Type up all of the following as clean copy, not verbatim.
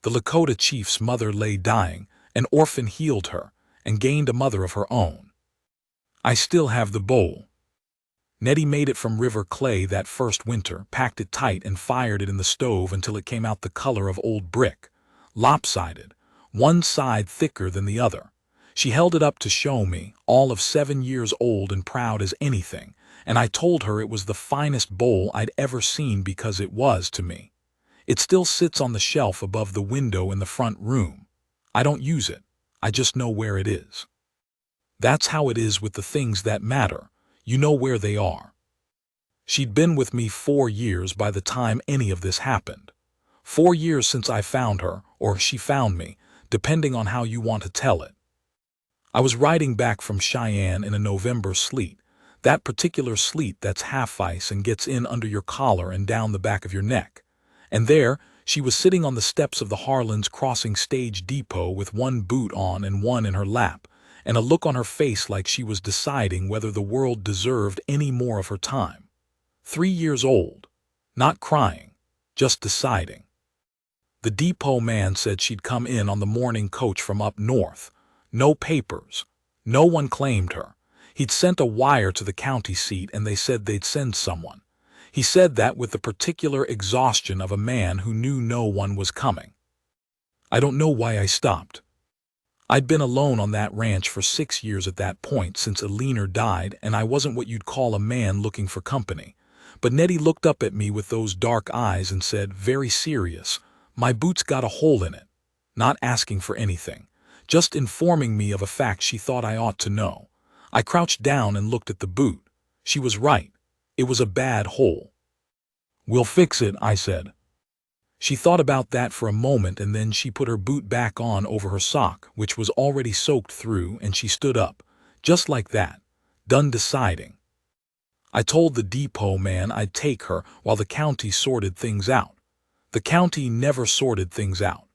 The Lakota chief's mother lay dying, and Orphan healed her, and gained a mother of her own. I still have the bowl. Nettie made it from river clay that first winter, packed it tight and fired it in the stove until it came out the color of old brick, lopsided, one side thicker than the other. She held it up to show me, all of 7 years old and proud as anything, and I told her it was the finest bowl I'd ever seen because it was to me. It still sits on the shelf above the window in the front room. I don't use it, I just know where it is. That's how it is with the things that matter. You know where they are. She'd been with me 4 years by the time any of this happened. 4 years since I found her, or she found me, depending on how you want to tell it. I was riding back from Cheyenne in a November sleet, that particular sleet that's half ice and gets in under your collar and down the back of your neck. And there, she was sitting on the steps of the Harlan's Crossing Stage Depot with one boot on and one in her lap, and a look on her face like she was deciding whether the world deserved any more of her time. 3 years old. Not crying. Just deciding. The depot man said she'd come in on the morning coach from up north. No papers. No one claimed her. He'd sent a wire to the county seat and they said they'd send someone. He said that with the particular exhaustion of a man who knew no one was coming. I don't know why I stopped. I'd been alone on that ranch for 6 years at that point since Alina died, and I wasn't what you'd call a man looking for company. But Nettie looked up at me with those dark eyes and said, very serious, "My boot's got a hole in it." Not asking for anything, just informing me of a fact she thought I ought to know. I crouched down and looked at the boot. She was right. It was a bad hole. "We'll fix it," I said. She thought about that for a moment, and then she put her boot back on over her sock, which was already soaked through, and she stood up, just like that, done deciding. I told the depot man I'd take her while the county sorted things out. The county never sorted things out.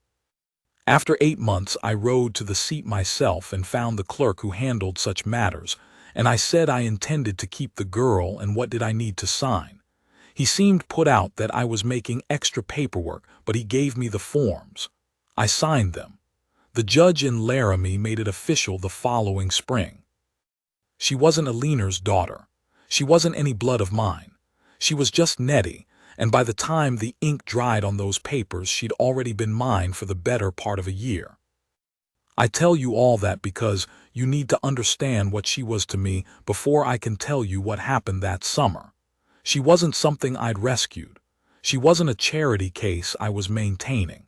After 8 months, I rode to the seat myself and found the clerk who handled such matters, and I said I intended to keep the girl and what did I need to sign. He seemed put out that I was making extra paperwork, but he gave me the forms. I signed them. The judge in Laramie made it official the following spring. She wasn't Alina's daughter. She wasn't any blood of mine. She was just Nettie, and by the time the ink dried on those papers, she'd already been mine for the better part of a year. I tell you all that because you need to understand what she was to me before I can tell you what happened that summer. She wasn't something I'd rescued. She wasn't a charity case I was maintaining.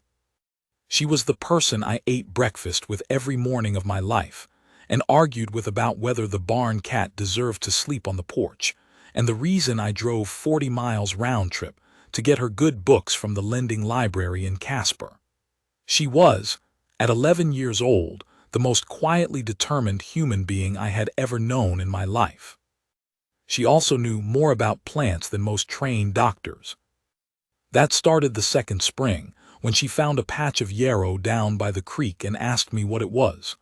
She was the person I ate breakfast with every morning of my life, and argued with about whether the barn cat deserved to sleep on the porch, and the reason I drove 40 miles round trip to get her good books from the lending library in Casper. She was, at 11 years old, the most quietly determined human being I had ever known in my life. She also knew more about plants than most trained doctors. That started the second spring, when she found a patch of yarrow down by the creek and asked me what it was.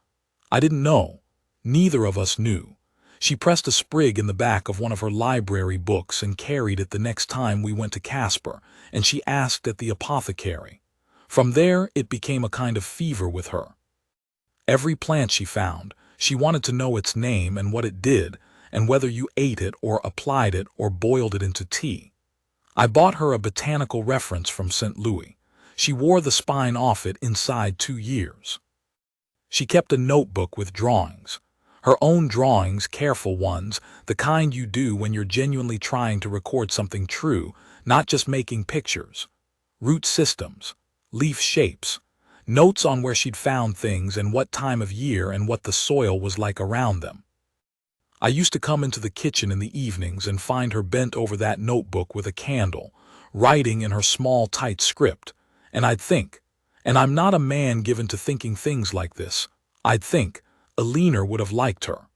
I didn't know. Neither of us knew. She pressed a sprig in the back of one of her library books and carried it the next time we went to Casper, and she asked at the apothecary. From there, it became a kind of fever with her. Every plant she found, she wanted to know its name and what it did, and whether you ate it or applied it or boiled it into tea. I bought her a botanical reference from St. Louis. She wore the spine off it inside 2 years. She kept a notebook with drawings. Her own drawings, careful ones, the kind you do when you're genuinely trying to record something true, not just making pictures. Root systems, leaf shapes, notes on where she'd found things and what time of year and what the soil was like around them. I used to come into the kitchen in the evenings and find her bent over that notebook with a candle, writing in her small, tight script, and I'd think, and I'm not a man given to thinking things like this, I'd think Alina would have liked her.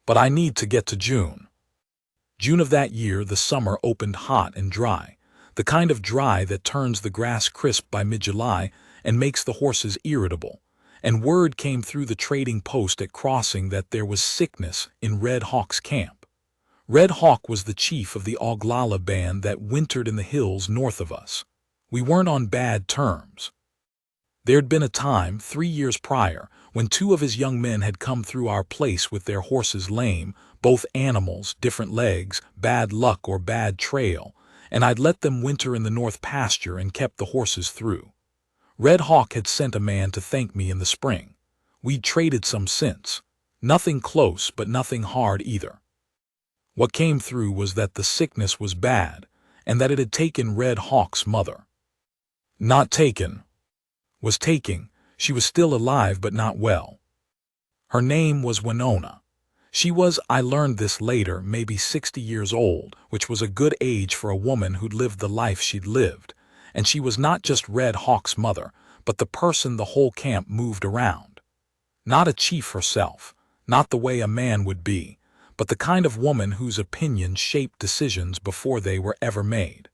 But I need to get to June. June of that year, the summer opened hot and dry, the kind of dry that turns the grass crisp by mid-July and makes the horses irritable. And word came through the trading post at Crossing that there was sickness in Red Hawk's camp. Red Hawk was the chief of the Oglala band that wintered in the hills north of us. We weren't on bad terms. There'd been a time, 3 years prior, when two of his young men had come through our place with their horses lame, both animals, different legs, bad luck or bad trail, and I'd let them winter in the north pasture and kept the horses through. Red Hawk had sent a man to thank me in the spring. We'd traded some since. Nothing close, but nothing hard either. What came through was that the sickness was bad, and that it had taken Red Hawk's mother. Not taken. Was taking. She was still alive but not well. Her name was Winona. She was, I learned this later, maybe 60 years old, which was a good age for a woman who'd lived the life she'd lived. And she was not just Red Hawk's mother, but the person the whole camp moved around. Not a chief herself, not the way a man would be, but the kind of woman whose opinion shaped decisions before they were ever made.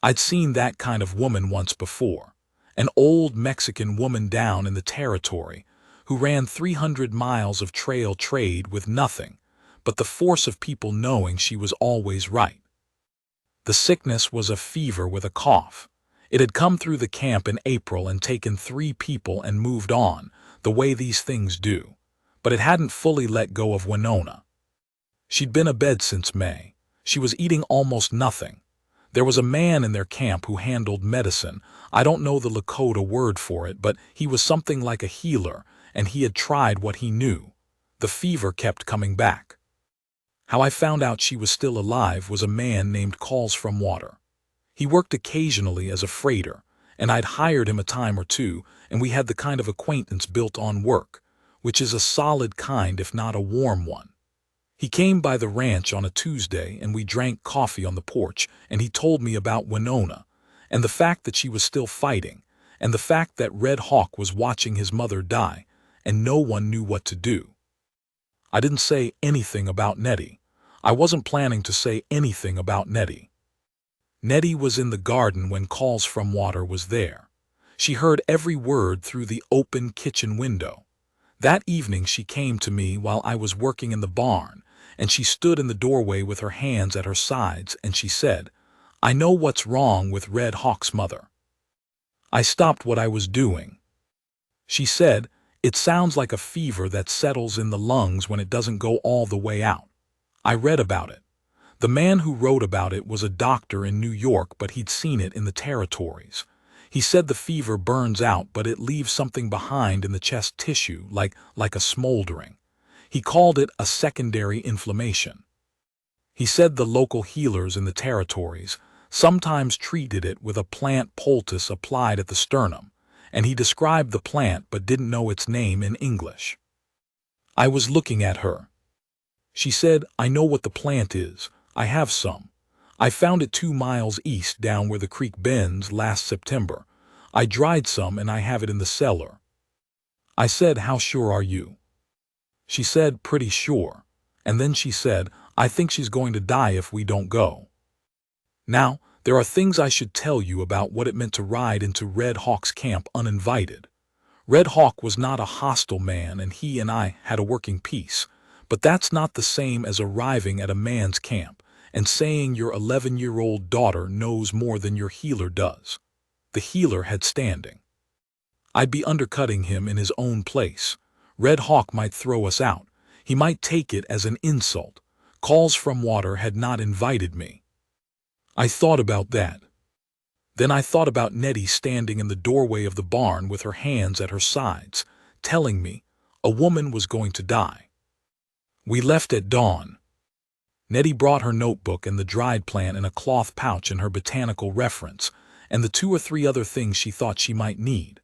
I'd seen that kind of woman once before, an old Mexican woman down in the territory who ran 300 miles of trail trade with nothing but the force of people knowing she was always right. The sickness was a fever with a cough. It had come through the camp in April and taken 3 people and moved on, the way these things do, but it hadn't fully let go of Winona. She'd been abed since May. She was eating almost nothing. There was a man in their camp who handled medicine. I don't know the Lakota word for it, but he was something like a healer, and he had tried what he knew. The fever kept coming back. How I found out she was still alive was a man named Calls from Water. He worked occasionally as a freighter, and I'd hired him a time or two, and we had the kind of acquaintance built on work, which is a solid kind if not a warm one. He came by the ranch on a Tuesday, and we drank coffee on the porch, and he told me about Winona, and the fact that she was still fighting, and the fact that Red Hawk was watching his mother die, and no one knew what to do. I didn't say anything about Nettie. I wasn't planning to say anything about Nettie. Nettie was in the garden when Calls from Water was there. She heard every word through the open kitchen window. That evening she came to me while I was working in the barn, and she stood in the doorway with her hands at her sides, and she said, "I know what's wrong with Red Hawk's mother." I stopped what I was doing. She said, "It sounds like a fever that settles in the lungs when it doesn't go all the way out." I read about it. The man who wrote about it was a doctor in New York, but he'd seen it in the territories. He said the fever burns out, but it leaves something behind in the chest tissue, like a smoldering. He called it a secondary inflammation. He said the local healers in the territories sometimes treated it with a plant poultice applied at the sternum, and he described the plant but didn't know its name in English. I was looking at her. She said, "I know what the plant is. I have some. I found it 2 miles east down where the creek bends last September. I dried some and I have it in the cellar." I said, "How sure are you?" She said, "Pretty sure." And then she said, "I think she's going to die if we don't go." Now, there are things I should tell you about what it meant to ride into Red Hawk's camp uninvited. Red Hawk was not a hostile man, and he and I had a working peace. But that's not the same as arriving at a man's camp and saying your 11-year-old daughter knows more than your healer does. The healer had standing. I'd be undercutting him in his own place. Red Hawk might throw us out. He might take it as an insult. Calls from Water had not invited me. I thought about that. Then I thought about Nettie standing in the doorway of the barn with her hands at her sides, telling me a woman was going to die. We left at dawn. Nettie brought her notebook and the dried plant in a cloth pouch and her botanical reference, and the 2 or 3 other things she thought she might need.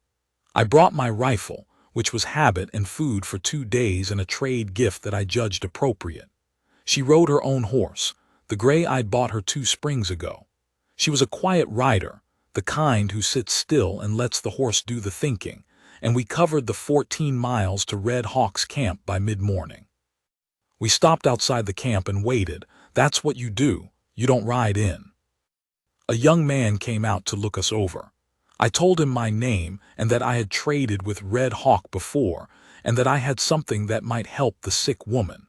I brought my rifle, which was habit and food for 2 days and a trade gift that I judged appropriate. She rode her own horse, the gray I'd bought her 2 springs ago. She was a quiet rider, the kind who sits still and lets the horse do the thinking, and we covered the 14 miles to Red Hawk's camp by mid-morning. We stopped outside the camp and waited. That's what you do. You don't ride in. A young man came out to look us over. I told him my name and that I had traded with Red Hawk before and that I had something that might help the sick woman.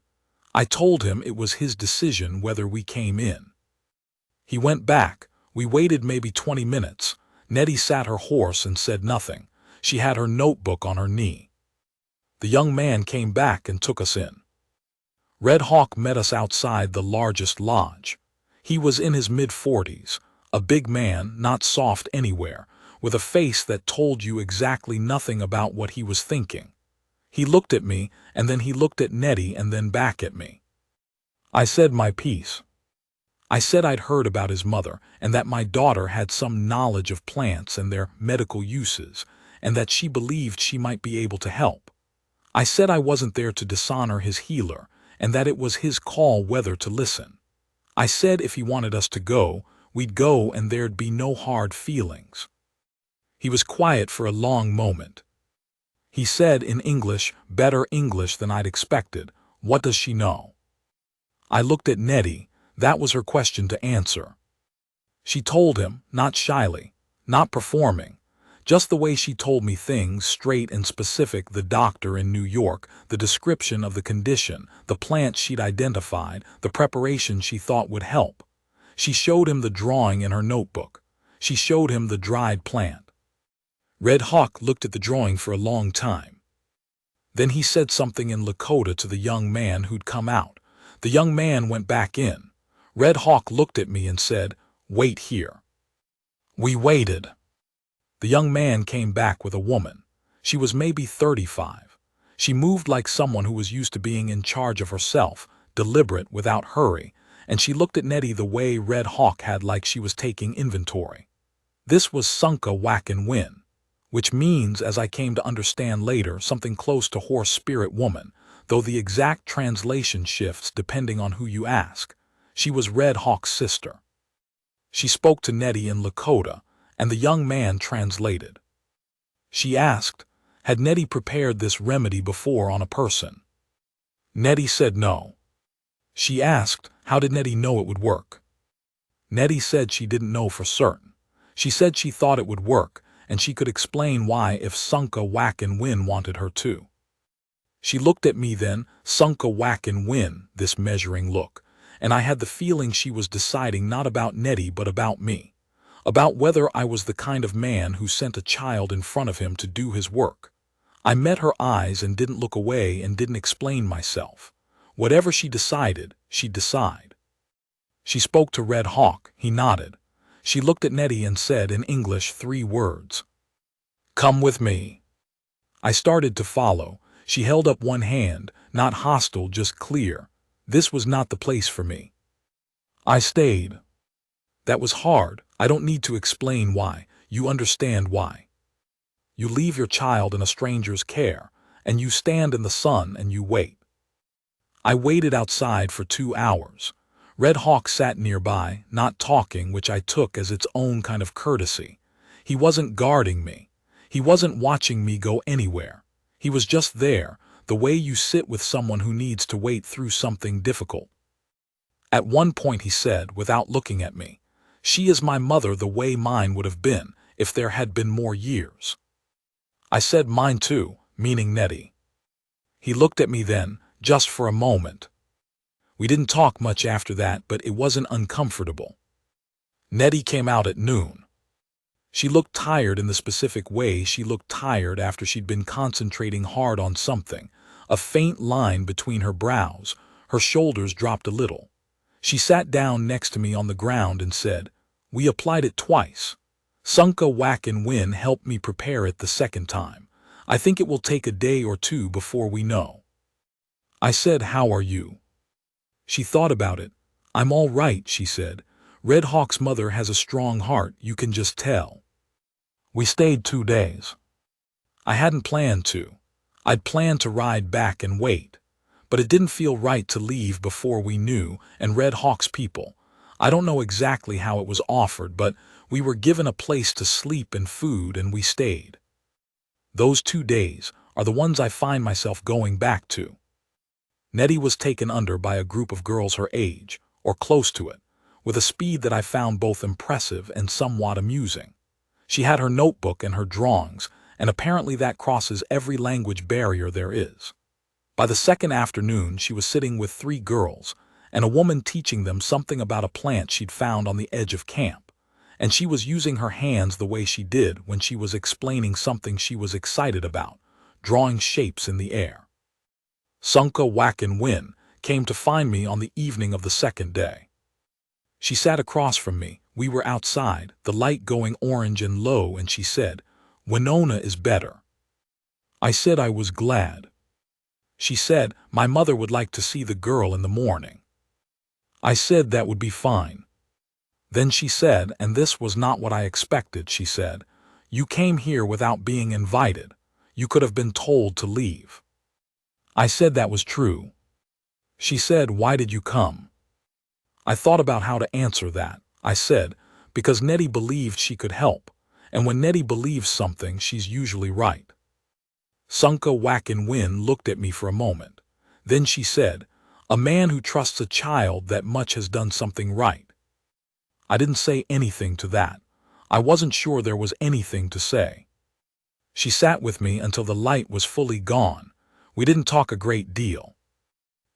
I told him it was his decision whether we came in. He went back. We waited maybe 20 minutes. Nettie sat her horse and said nothing. She had her notebook on her knee. The young man came back and took us in. Red Hawk met us outside the largest lodge. He was in his mid-40s, a big man, not soft anywhere, with a face that told you exactly nothing about what he was thinking. He looked at me, and then he looked at Nettie and then back at me. I said my piece. I said I'd heard about his mother, and that my daughter had some knowledge of plants and their medical uses, and that she believed she might be able to help. I said I wasn't there to dishonor his healer, and that it was his call whether to listen. I said if he wanted us to go, we'd go and there'd be no hard feelings. He was quiet for a long moment. He said in English, better English than I'd expected, "What does she know?" I looked at Nettie. That was her question to answer. She told him, not shyly, not performing, just the way she told me things, straight and specific: the doctor in New York, the description of the condition, the plant she'd identified, the preparation she thought would help. She showed him the drawing in her notebook. She showed him the dried plant. Red Hawk looked at the drawing for a long time. Then he said something in Lakota to the young man who'd come out. The young man went back in. Red Hawk looked at me and said, "Wait here." We waited. The young man came back with a woman. She was maybe 35. She moved like someone who was used to being in charge of herself, deliberate, without hurry, and she looked at Nettie the way Red Hawk had, like she was taking inventory. This was Sunka Whack and Win, which means, as I came to understand later, something close to horse spirit woman, though the exact translation shifts depending on who you ask. She was Red Hawk's sister. She spoke to Nettie in Lakota, and the young man translated. She asked, had Nettie prepared this remedy before on a person? Nettie said no. She asked, how did Nettie know it would work? Nettie said she didn't know for certain. She said she thought it would work, and she could explain why if Sunka Whack and Win wanted her to. She looked at me then, Sunka Whack and Win, this measuring look, and I had the feeling she was deciding not about Nettie but about me, about whether I was the kind of man who sent a child in front of him to do his work. I met her eyes and didn't look away and didn't explain myself. Whatever she decided, she'd decide. She spoke to Red Hawk. He nodded. She looked at Nettie and said in English 3 words. "Come with me." I started to follow. She held up one hand, not hostile, just clear. This was not the place for me. I stayed. That was hard. I don't need to explain why. You understand why. You leave your child in a stranger's care, and you stand in the sun and you wait. I waited outside for 2 hours. Red Hawk sat nearby, not talking, which I took as its own kind of courtesy. He wasn't guarding me. He wasn't watching me go anywhere. He was just there, the way you sit with someone who needs to wait through something difficult. At one point he said, without looking at me, "She is my mother the way mine would have been if there had been more years." I said mine too, meaning Nettie. He looked at me then, just for a moment. We didn't talk much after that, but it wasn't uncomfortable. Nettie came out at noon. She looked tired in the specific way she looked tired after she'd been concentrating hard on something, a faint line between her brows, her shoulders dropped a little. She sat down next to me on the ground and said, "We applied it twice. Sunka Whack and Win helped me prepare it the second time. I think it will take a day or 2 before we know." I said, "How are you?" She thought about it. "I'm all right," she said. "Red Hawk's mother has a strong heart, you can just tell." We stayed 2 days. I hadn't planned to. I'd planned to ride back and wait. But it didn't feel right to leave before we knew, and Red Hawk's people. I don't know exactly how it was offered, but we were given a place to sleep and food, and we stayed. Those 2 days are the ones I find myself going back to. Nettie was taken under by a group of girls her age, or close to it, with a speed that I found both impressive and somewhat amusing. She had her notebook and her drawings, and apparently that crosses every language barrier there is. By the second afternoon, she was sitting with 3 girls, and a woman teaching them something about a plant she'd found on the edge of camp, and she was using her hands the way she did when she was explaining something she was excited about, drawing shapes in the air. Sunka Wakin Win came to find me on the evening of the second day. She sat across from me. We were outside, the light going orange and low, and she said, "Winona is better." I said I was glad. She said, "My mother would like to see the girl in the morning." I said that would be fine. Then she said, and this was not what I expected, she said, "You came here without being invited. You could have been told to leave." I said that was true. She said, "Why did you come?" I thought about how to answer that. I said, "Because Nettie believed she could help, and when Nettie believes something, she's usually right." Sunka Wakin Win looked at me for a moment. Then she said, "A man who trusts a child that much has done something right." I didn't say anything to that. I wasn't sure there was anything to say. She sat with me until the light was fully gone. We didn't talk a great deal.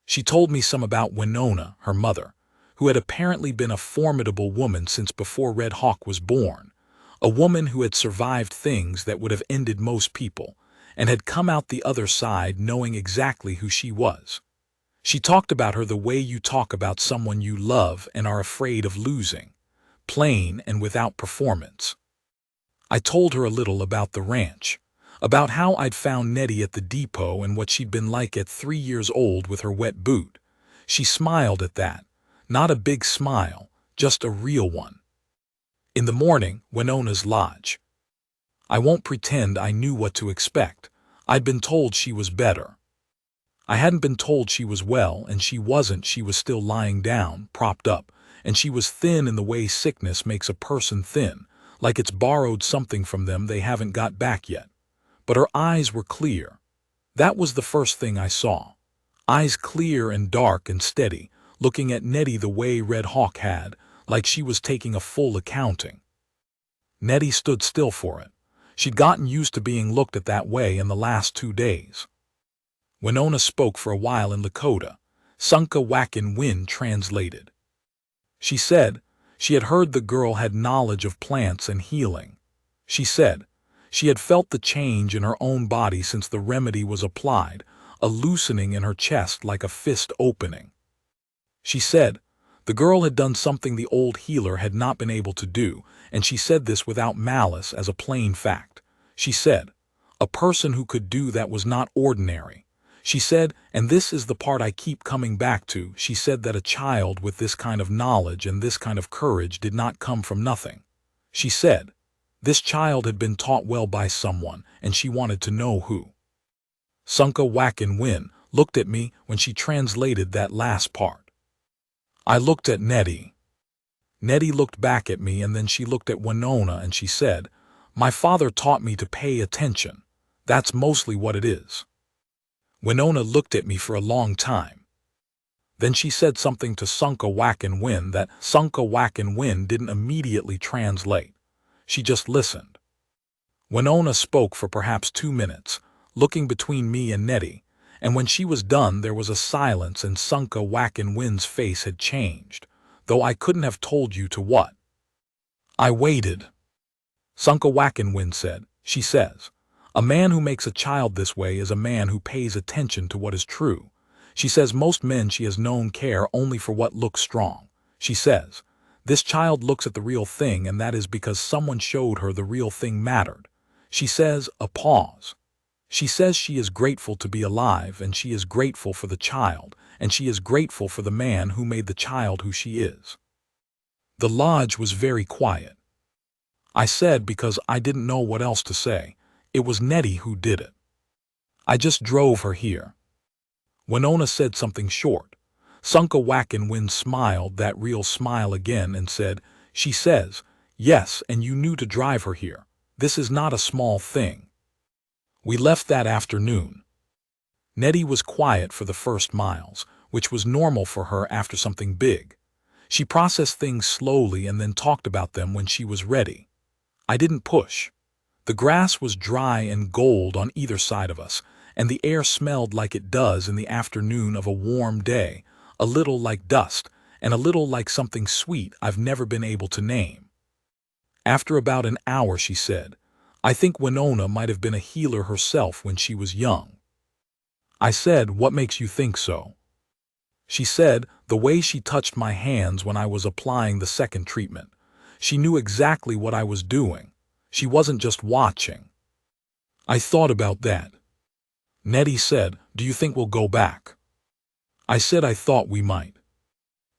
She told me some about Winona, her mother, who had apparently been a formidable woman since before Red Hawk was born, a woman who had survived things that would have ended most people, and had come out the other side knowing exactly who she was. She talked about her the way you talk about someone you love and are afraid of losing, plain and without performance. I told her a little about the ranch, about how I'd found Nettie at the depot and what she'd been like at 3 years old with her wet boot. She smiled at that, not a big smile, just a real one. In the morning, Winona's lodge. I won't pretend I knew what to expect. I'd been told she was better. I hadn't been told she was well, and she wasn't. She was still lying down, propped up, and she was thin in the way sickness makes a person thin, like it's borrowed something from them they haven't got back yet. But her eyes were clear. That was the first thing I saw. Eyes clear and dark and steady, looking at Nettie the way Red Hawk had, like she was taking a full accounting. Nettie stood still for it. She'd gotten used to being looked at that way in the last 2 days. Winona spoke for a while in Lakota. Sunka Wakin Win translated. She said she had heard the girl had knowledge of plants and healing. She said she had felt the change in her own body since the remedy was applied, a loosening in her chest like a fist opening. She said the girl had done something the old healer had not been able to do, and she said this without malice as a plain fact. She said, a person who could do that was not ordinary. She said, and this is the part I keep coming back to, she said that a child with this kind of knowledge and this kind of courage did not come from nothing. She said, this child had been taught well by someone, and she wanted to know who. Sunka Wakin Win looked at me when she translated that last part. I looked at Nettie. Nettie looked back at me, and then she looked at Winona and she said, my father taught me to pay attention. That's mostly what it is. Winona looked at me for a long time. Then she said something to Sunka Wakin Win that Sunka Wakin Win didn't immediately translate. She just listened. Winona spoke for perhaps 2 minutes, looking between me and Nettie, and when she was done there was a silence and Sunka Wakin Win's face had changed, though I couldn't have told you to what. I waited. Sunka Wakin Win said, she says, a man who makes a child this way is a man who pays attention to what is true. She says most men she has known care only for what looks strong. She says, this child looks at the real thing, and that is because someone showed her the real thing mattered. She says, a pause. She says she is grateful to be alive, and she is grateful for the child, and she is grateful for the man who made the child who she is. The lodge was very quiet. I said because I didn't know what else to say. It was Nettie who did it. I just drove her here. Winona said something short. Sunka Wakin Win smiled that real smile again and said, she says, yes, and you knew to drive her here. This is not a small thing. We left that afternoon. Nettie was quiet for the first miles, which was normal for her after something big. She processed things slowly and then talked about them when she was ready. I didn't push. The grass was dry and gold on either side of us, and the air smelled like it does in the afternoon of a warm day, a little like dust, and a little like something sweet I've never been able to name. After about an hour, she said, "I think Winona might have been a healer herself when she was young." I said, "What makes you think so?" She said, "The way she touched my hands when I was applying the second treatment. She knew exactly what I was doing. She wasn't just watching." I thought about that. Nettie said, "Do you think we'll go back?" I said I thought we might.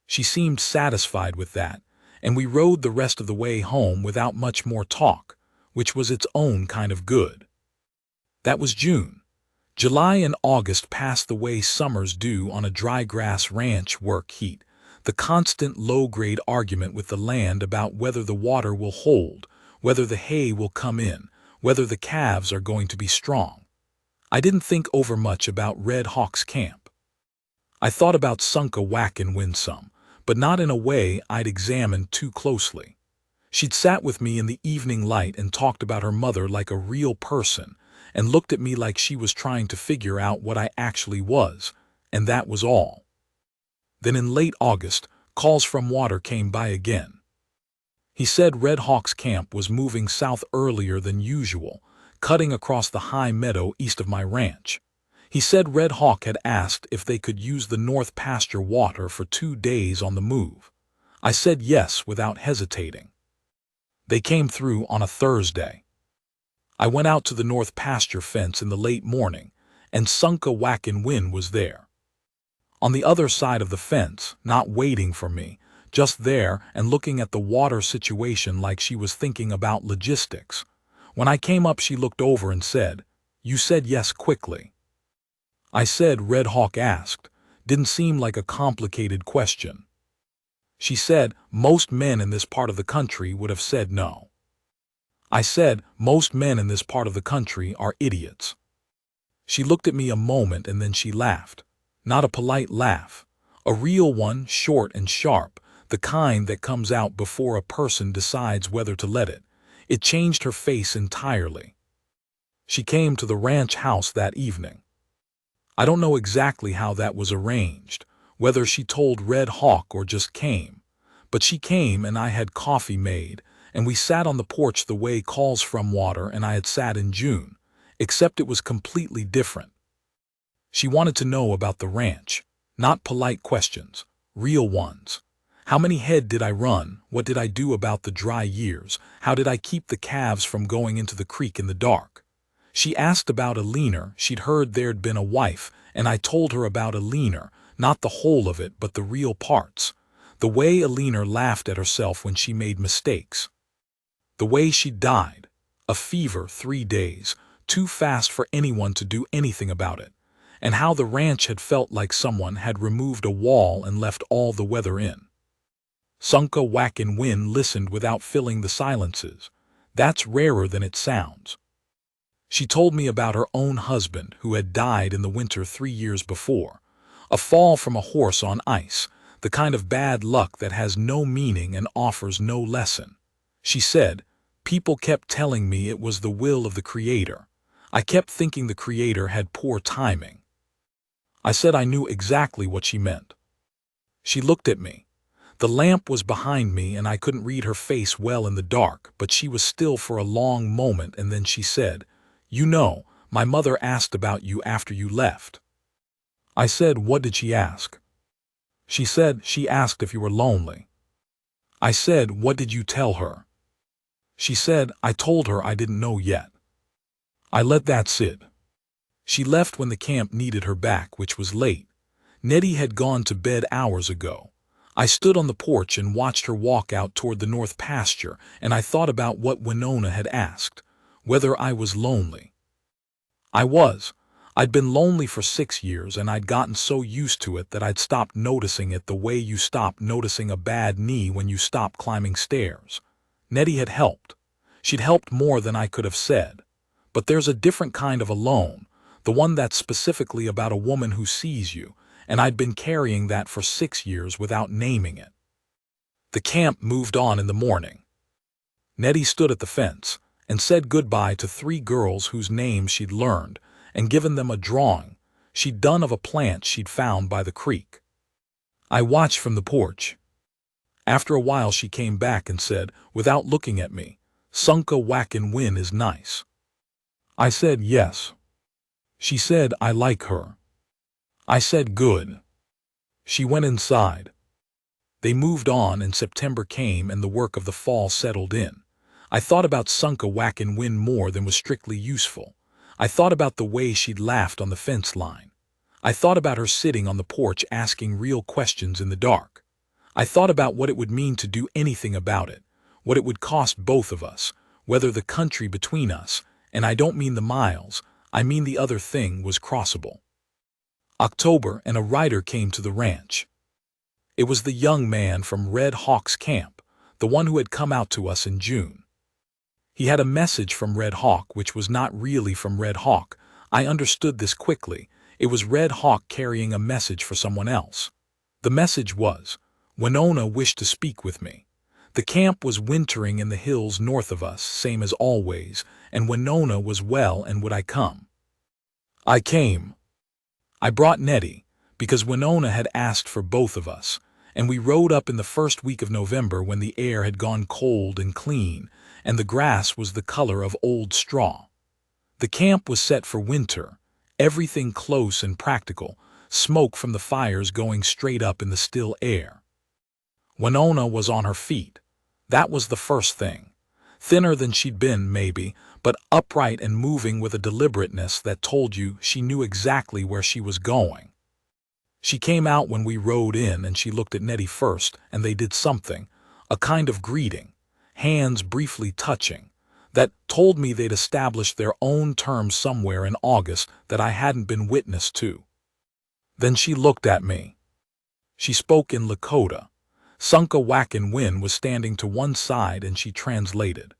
She seemed satisfied with that, and we rode the rest of the way home without much more talk, which was its own kind of good. That was June. July and August passed the way summers do on a dry grass ranch work heat, the constant low-grade argument with the land about whether the water will hold, whether the hay will come in, whether the calves are going to be strong. I didn't think over much about Red Hawk's camp. I thought about Sunka Whackin' Winsome, but not in a way I'd examined too closely. She'd sat with me in the evening light and talked about her mother like a real person, and looked at me like she was trying to figure out what I actually was, and that was all. Then in late August, calls from Water came by again. He said Red Hawk's camp was moving south earlier than usual, cutting across the high meadow east of my ranch. He said Red Hawk had asked if they could use the north pasture water for 2 days on the move. I said yes without hesitating. They came through on a Thursday. I went out to the north pasture fence in the late morning, and Sunka Whackin' Wind was there. On the other side of the fence, not waiting for me, just there and looking at the water situation like she was thinking about logistics. When I came up, she looked over and said, "You said yes quickly." I said, Red Hawk asked. Didn't seem like a complicated question. She said, "Most men in this part of the country would have said no." I said, "Most men in this part of the country are idiots." She looked at me a moment and then she laughed. Not a polite laugh. A real one, short and sharp, the kind that comes out before a person decides whether to let it. It changed her face entirely. She came to the ranch house that evening. I don't know exactly how that was arranged, whether she told Red Hawk or just came. But she came and I had coffee made, and we sat on the porch the way calls from Water and I had sat in June, except it was completely different. She wanted to know about the ranch, not polite questions, real ones. How many head did I run? What did I do about the dry years? How did I keep the calves from going into the creek in the dark? She asked about a leaner. She'd heard there'd been a wife, and I told her about a leaner, not the whole of it, but the real parts. The way a leaner laughed at herself when she made mistakes. The way she died. A fever 3 days, too fast for anyone to do anything about it. And how the ranch had felt like someone had removed a wall and left all the weather in. Sunka Whackin' Wind listened without filling the silences. That's rarer than it sounds. She told me about her own husband who had died in the winter 3 years before. A fall from a horse on ice, the kind of bad luck that has no meaning and offers no lesson. She said, "People kept telling me it was the will of the Creator. I kept thinking the Creator had poor timing." I said I knew exactly what she meant. She looked at me. The lamp was behind me and I couldn't read her face well in the dark, but she was still for a long moment and then she said, "You know, my mother asked about you after you left." I said, "What did she ask?" She said, "She asked if you were lonely." I said, "What did you tell her?" She said, "I told her I didn't know yet." I let that sit. She left when the camp needed her back, which was late. Nettie had gone to bed hours ago. I stood on the porch and watched her walk out toward the north pasture, and I thought about what Winona had asked, whether I was lonely. I was. I'd been lonely for 6 years, and I'd gotten so used to it that I'd stopped noticing it the way you stop noticing a bad knee when you stop climbing stairs. Nettie had helped. She'd helped more than I could have said. But there's a different kind of alone, the one that's specifically about a woman who sees you, and I'd been carrying that for 6 years without naming it. The camp moved on in the morning. Nettie stood at the fence and said goodbye to 3 girls whose names she'd learned and given them a drawing she'd done of a plant she'd found by the creek. I watched from the porch. After a while she came back and said, without looking at me, "Sunka whackin' win is nice." I said yes. She said, "I like her." I said good. She went inside. They moved on and September came and the work of the fall settled in. I thought about Sunka whackin' win more than was strictly useful. I thought about the way she'd laughed on the fence line. I thought about her sitting on the porch asking real questions in the dark. I thought about what it would mean to do anything about it, what it would cost both of us, whether the country between us, and I don't mean the miles, I mean the other thing, was crossable. October, and a rider came to the ranch. It was the young man from Red Hawk's camp, the one who had come out to us in June. He had a message from Red Hawk which was not really from Red Hawk. I understood this quickly. It was Red Hawk carrying a message for someone else. The message was, "Winona wished to speak with me." The camp was wintering in the hills north of us, same as always, and Winona was well and would I come? I came. I brought Nettie, because Winona had asked for both of us, and we rode up in the first week of November when the air had gone cold and clean, and the grass was the color of old straw. The camp was set for winter, everything close and practical, smoke from the fires going straight up in the still air. Winona was on her feet. That was the first thing. Thinner than she'd been, maybe, but upright and moving with a deliberateness that told you she knew exactly where she was going. She came out when we rode in and she looked at Nettie first, and they did something, a kind of greeting, hands briefly touching, that told me they'd established their own terms somewhere in August that I hadn't been witness to. Then she looked at me. She spoke in Lakota. Sunka whackin' win was standing to one side and she translated.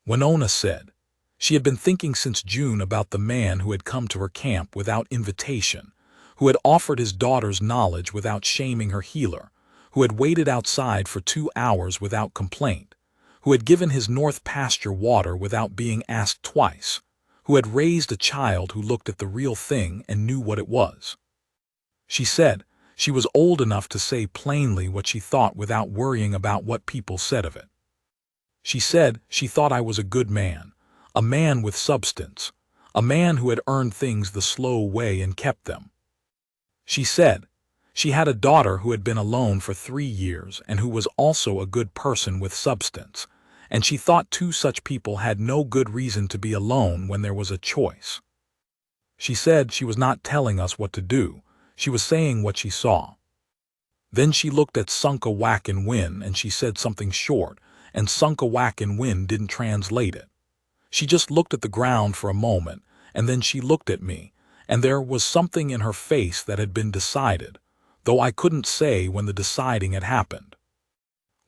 Winona said she had been thinking since June about the man who had come to her camp without invitation, who had offered his daughter's knowledge without shaming her healer, who had waited outside for 2 hours without complaint, who had given his north pasture water without being asked twice, who had raised a child who looked at the real thing and knew what it was. She said she was old enough to say plainly what she thought without worrying about what people said of it. She said she thought I was a good man, a man with substance, a man who had earned things the slow way and kept them. She said she had a daughter who had been alone for 3 years and who was also a good person with substance, and she thought 2 such people had no good reason to be alone when there was a choice. She said she was not telling us what to do, she was saying what she saw. Then she looked at Sunka whackin' win and she said something short, and Sunka whackin' win didn't translate it. She just looked at the ground for a moment, and then she looked at me, and there was something in her face that had been decided, though I couldn't say when the deciding had happened.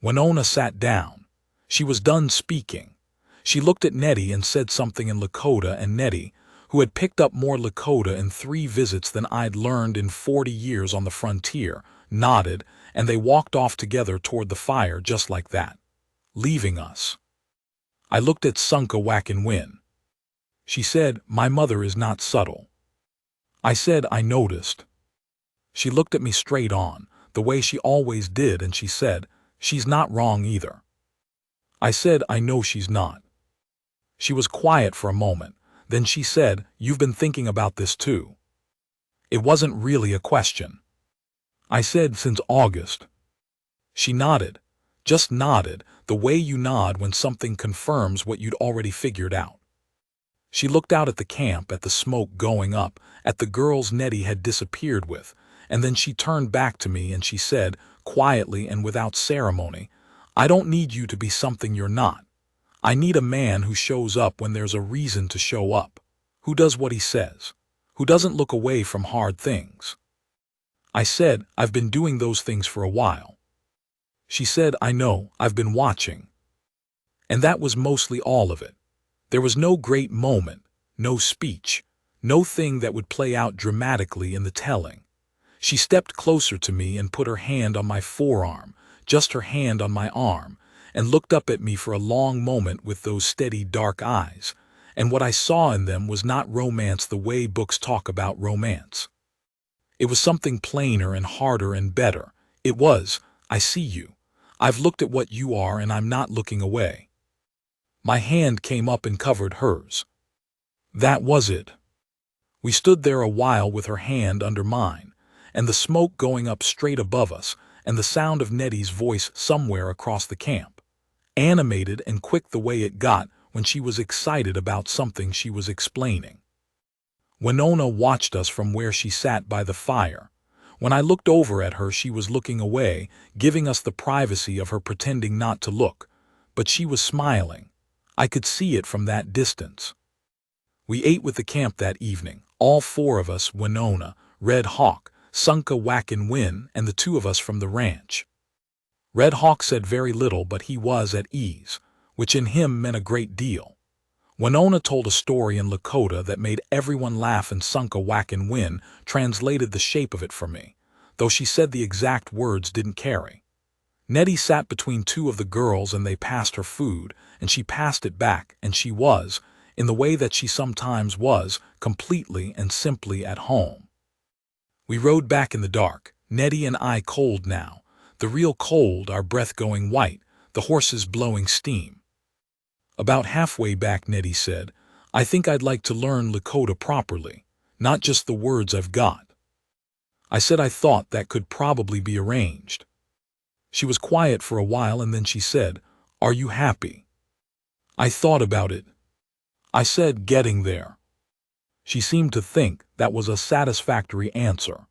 Winona sat down. She was done speaking. She looked at Nettie and said something in Lakota, and Nettie, who had picked up more Lakota in 3 visits than I'd learned in 40 years on the frontier, nodded, and they walked off together toward the fire just like that, leaving us. I looked at Sunka whackin' win. She said, "My mother is not subtle." I said I noticed. She looked at me straight on, the way she always did, and she said, "She's not wrong either." I said, "I know she's not." She was quiet for a moment. Then she said, "You've been thinking about this too." It wasn't really a question. I said, "Since August." She nodded, just nodded, the way you nod when something confirms what you'd already figured out. She looked out at the camp, at the smoke going up, at the girls Nettie had disappeared with, and then she turned back to me and she said, quietly and without ceremony, "I don't need you to be something you're not. I need a man who shows up when there's a reason to show up, who does what he says, who doesn't look away from hard things." I said, "I've been doing those things for a while." She said, "I know, I've been watching." And that was mostly all of it. There was no great moment, no speech, no thing that would play out dramatically in the telling. She stepped closer to me and put her hand on my forearm, just her hand on my arm, and looked up at me for a long moment with those steady dark eyes, and what I saw in them was not romance the way books talk about romance. It was something plainer and harder and better. It was, "I see you. I've looked at what you are and I'm not looking away. My hand came up and covered hers. That was it. We stood there a while with her hand under mine, and the smoke going up straight above us, and the sound of Nettie's voice somewhere across the camp, animated and quick the way it got when she was excited about something she was explaining. Winona watched us from where she sat by the fire. When I looked over at her, she was looking away, giving us the privacy of her pretending not to look, but she was smiling. I could see it from that distance. We ate with the camp that evening, all four of us, Winona, Red Hawk, Sunka Whackin' Win, and the two of us from the ranch. Red Hawk said very little, but he was at ease, which in him meant a great deal. Winona told a story in Lakota that made everyone laugh, and Sunka Whackin' Win translated the shape of it for me, though she said the exact words didn't carry. Nettie sat between two of the girls and they passed her food, and she passed it back, and she was, in the way that she sometimes was, completely and simply at home. We rode back in the dark, Nettie and I cold now, the real cold, our breath going white, the horses blowing steam. About halfway back, Nettie said, I think I'd like to learn Lakota properly, not just the words I've got. I said I thought that could probably be arranged. She was quiet for a while and then she said, Are you happy? I thought about it. I said, getting there. She seemed to think that was a satisfactory answer.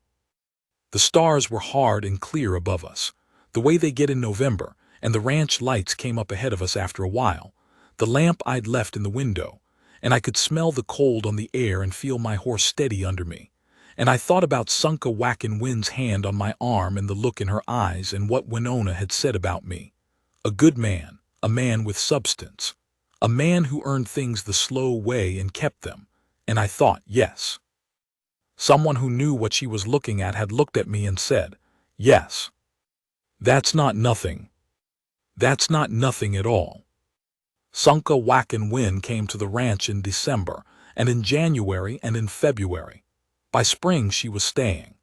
The stars were hard and clear above us, the way they get in November, and the ranch lights came up ahead of us after a while, the lamp I'd left in the window, and I could smell the cold on the air and feel my horse steady under me. And I thought about Sunka Whackin' Win's hand on my arm and the look in her eyes and what Winona had said about me. A good man, a man with substance, a man who earned things the slow way and kept them. And I thought, yes. Someone who knew what she was looking at had looked at me and said, yes. That's not nothing. That's not nothing at all. Sunka Whackin' Win came to the ranch in December, and in January and in February. By spring she was staying.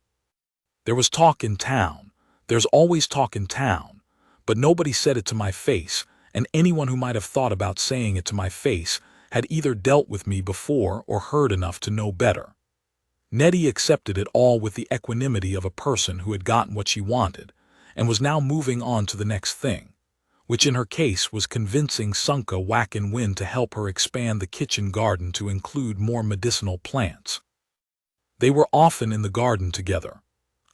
There was talk in town. There's always talk in town. But nobody said it to my face, and anyone who might have thought about saying it to my face had either dealt with me before or heard enough to know better. Nettie accepted it all with the equanimity of a person who had gotten what she wanted, and was now moving on to the next thing, which in her case was convincing Sunka Whackin' Win to help her expand the kitchen garden to include more medicinal plants. They were often in the garden together.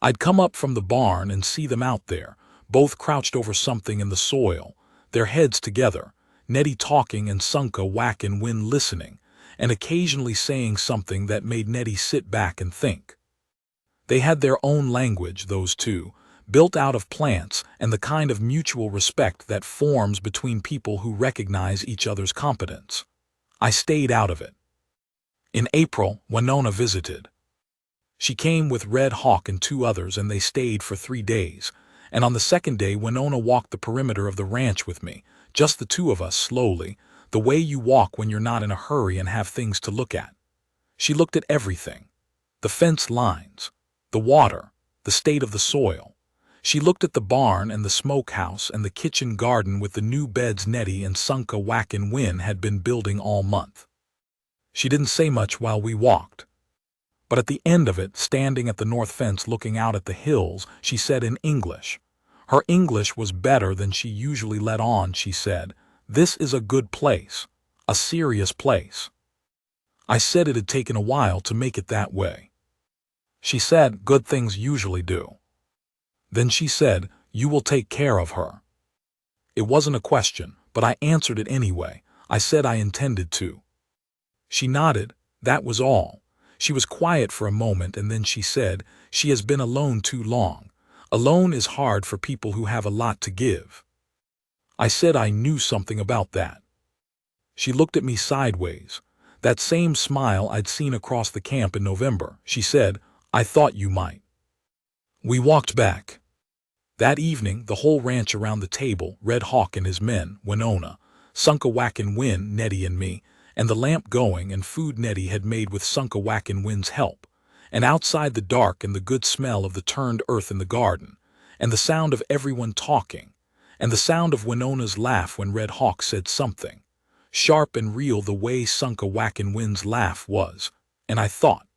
I'd come up from the barn and see them out there, both crouched over something in the soil, their heads together, Nettie talking and Sunka Whackin' Win listening, and occasionally saying something that made Nettie sit back and think. They had their own language, those two, built out of plants and the kind of mutual respect that forms between people who recognize each other's competence. I stayed out of it. In April, Winona visited. She came with Red Hawk and two others, and they stayed for 3 days, and on the second day Winona walked the perimeter of the ranch with me, just the two of us, slowly, the way you walk when you're not in a hurry and have things to look at. She looked at everything. The fence lines, the water, the state of the soil. She looked at the barn and the smokehouse and the kitchen garden with the new beds Nettie and Sunka Whackin' Win had been building all month. She didn't say much while we walked. But at the end of it, standing at the north fence looking out at the hills, she said in English. Her English was better than she usually let on. She said, This is a good place, a serious place. I said it had taken a while to make it that way. She said, Good things usually do. Then she said, You will take care of her. It wasn't a question, but I answered it anyway. I said I intended to. She nodded, that was all. She was quiet for a moment and then she said, She has been alone too long. Alone is hard for people who have a lot to give. I said I knew something about that. She looked at me sideways. That same smile I'd seen across the camp in November. She said, I thought you might. We walked back. That evening, the whole ranch around the table, Red Hawk and his men, Winona, Sunka Whackin' Win, Nettie and me, and the lamp going and food Nettie had made with Sunka Whackin' Win's help, and outside the dark and the good smell of the turned earth in the garden, and the sound of everyone talking, and the sound of Winona's laugh when Red Hawk said something. Sharp and real the way Sunka Whackin' Wind's laugh was, and I thought,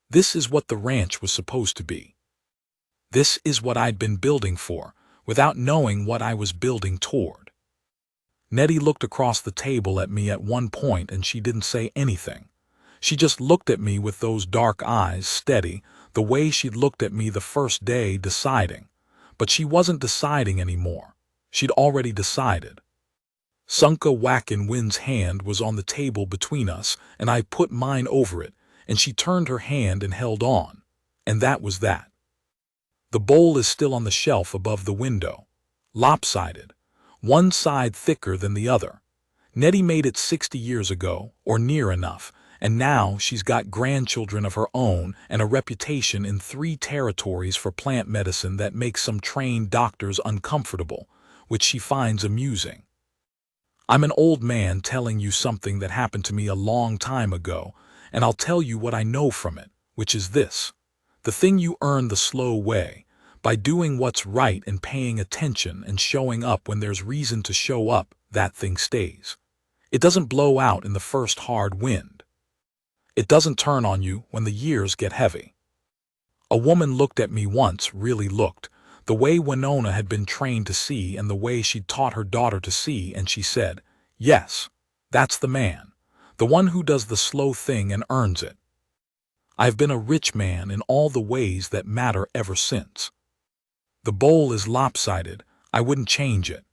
this is what the ranch was supposed to be. This is what I'd been building for, without knowing what I was building toward. Nettie looked across the table at me at one point and she didn't say anything. She just looked at me with those dark eyes, steady, the way she'd looked at me the first day, deciding. But she wasn't deciding anymore. She'd already decided. Sunka Whackin' Wind's hand was on the table between us, and I put mine over it, and she turned her hand and held on. And that was that. The bowl is still on the shelf above the window. Lopsided. One side thicker than the other. Nettie made it 60 years ago, or near enough, and now she's got grandchildren of her own and a reputation in 3 territories for plant medicine that makes some trained doctors uncomfortable, which she finds amusing. I'm an old man telling you something that happened to me a long time ago, and I'll tell you what I know from it, which is this. The thing you earn the slow way, by doing what's right and paying attention and showing up when there's reason to show up, that thing stays. It doesn't blow out in the first hard wind. It doesn't turn on you when the years get heavy. A woman looked at me once, really looked, the way Winona had been trained to see and the way she'd taught her daughter to see, and she said, yes, that's the man, the one who does the slow thing and earns it. I've been a rich man in all the ways that matter ever since. The bowl is lopsided, I wouldn't change it.